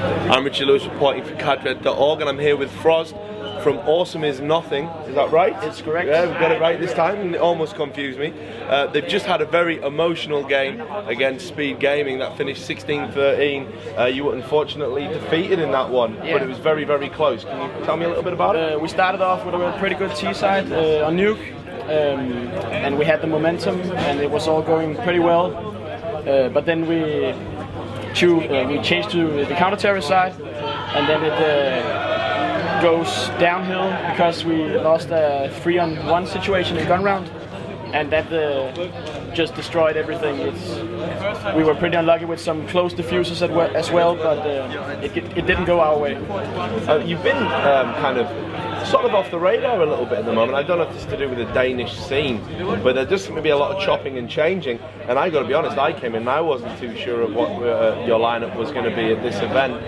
I'm Richard Lewis reporting for cadred.org, and I'm here with Frozt from Awesome Is Nothing. Is that right? It's correct. Yeah, we got it right this time, and it almost confused me. They've just had a very emotional game against SpeedGaming that finished 16-13. You were unfortunately defeated in that one, but it was very, very close. Can you tell me a little bit about it? We started off with a pretty good T-side on Nuke, and we had the momentum, and it was all going pretty well. But then we changed to the counter-terror side, and then it goes downhill because we lost a 3-on-1 situation in gun round, and that just destroyed everything. We were pretty unlucky with some close diffusers as well, but it didn't go our way. You've been kind of sort of off the radar a little bit at the moment. I don't know if it's to do with the Danish scene, but there does seem to be a lot of chopping and changing. And I got to be honest, I came in and I wasn't too sure of what your lineup was going to be at this event.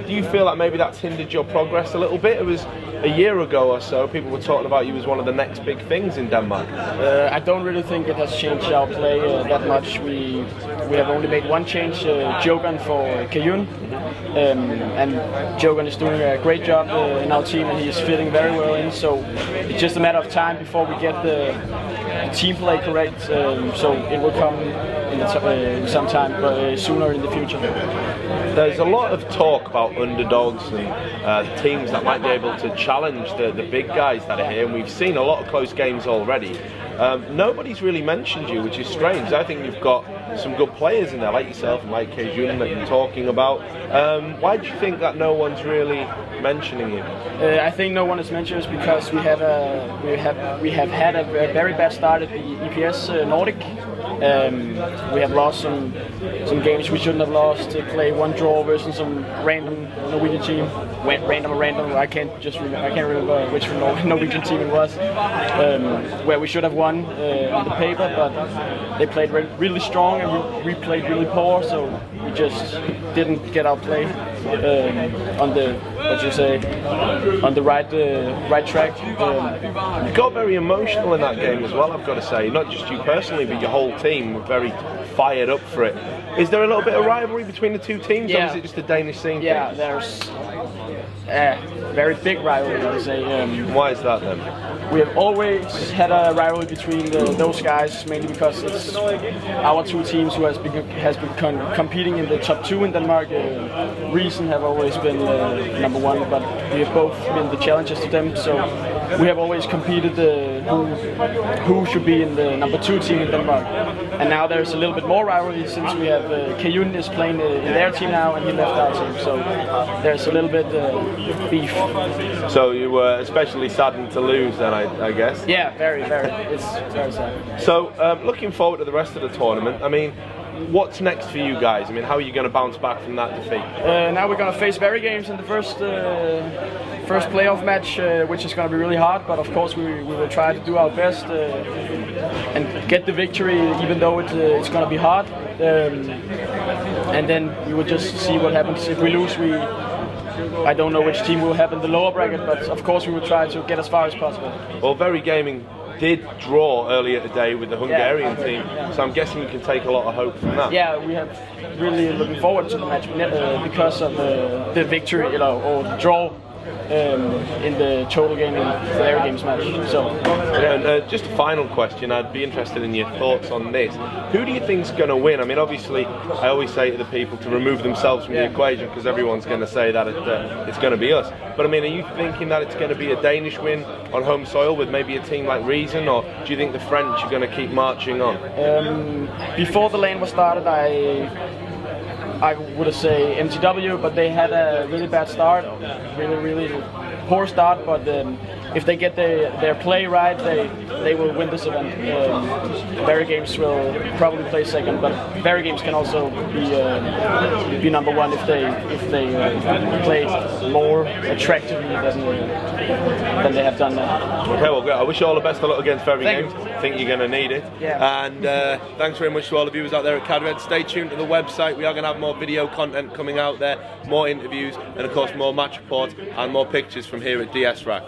Do you feel like maybe that's hindered your progress a little bit? It was a year ago or so, people were talking about you as one of the next big things in Denmark. I don't really think it has changed our play that much. We have only made one change, Jogan for Kayun, and Jogan is doing a great job in our team, and he's fitting very well in, so it's just a matter of time before we get the team play correct, so it will come in sometime, but sooner in the future. There's a lot of talk about underdogs and teams that might be able to challenge the big guys that are here, and we've seen a lot of close games already. Nobody's really mentioned you, which is strange. I think you've got some good players in there, like yourself and like Kejun that you're talking about. Why do you think that no one's really mentioning you? I think no one is mentioned us because we have had a very bad start at the EPS Nordic. We have lost some games we shouldn't have lost. To play one draw versus some random Norwegian team. Random. I can't remember which Norwegian team it was. Where we should have won on the paper, but they played really strong and we played really poor. So we just didn't get our play on the right track. You got very emotional in that game as well, I've got to say. Not just you personally, but your whole team were very fired up for it. Is there a little bit of rivalry between the two teams, or is it just a Danish scene thing? Yeah, there's a very big rivalry, I would say. Why is that then? We have always had a rivalry between those guys, mainly because it's our two teams who has been competing in the top 2 in Denmark. Reason have always been number 1, but we have both been the challengers to them. So we have always competed who should be in the number 2 team in Denmark. And now there's a little bit more rivalry since we have Kayun is playing in their team now, and he left our team. So there's a little bit beef. So you were especially saddened to lose then, I guess? Yeah, very. It's very sad. So looking forward to the rest of the tournament, I mean, what's next for you guys? I mean, how are you going to bounce back from that defeat? Now we're going to face Very Games in the first playoff match, which is going to be really hard, but of course we will try to do our best and get the victory, even though it's going to be hard. And then we will just see what happens. If we lose, I don't know which team will have in the lower bracket, but of course we will try to get as far as possible. Well, Very Gaming did draw earlier today with the Hungarian team, so I'm guessing you can take a lot of hope from that. Yeah, we have really looking forward to the match because of the victory, or the draw in the total game in the Very Games match. So, and just a final question, I'd be interested in your thoughts on this. Who do you think's going to win? I mean, obviously, I always say to the people to remove themselves from the equation because everyone's going to say that it's going to be us. But I mean, are you thinking that it's going to be a Danish win on home soil with maybe a team like Reason, or do you think the French are going to keep marching on? Before the lane was started, I would have say MTW, but they had a really bad start, really poor start. But if they get their play right, they will win this event. Very Games will probably play second, but Very Games can also be number 1 if they play more attractively than they have done now. Okay, well, great. I wish you all the best of luck against Very Games. I think you're going to need it. Yeah. And thanks very much to all the viewers out there at Cadred. Stay tuned to the website. We are going to have more video content coming out there, more interviews, and of course more match reports and more pictures from here at DSRack.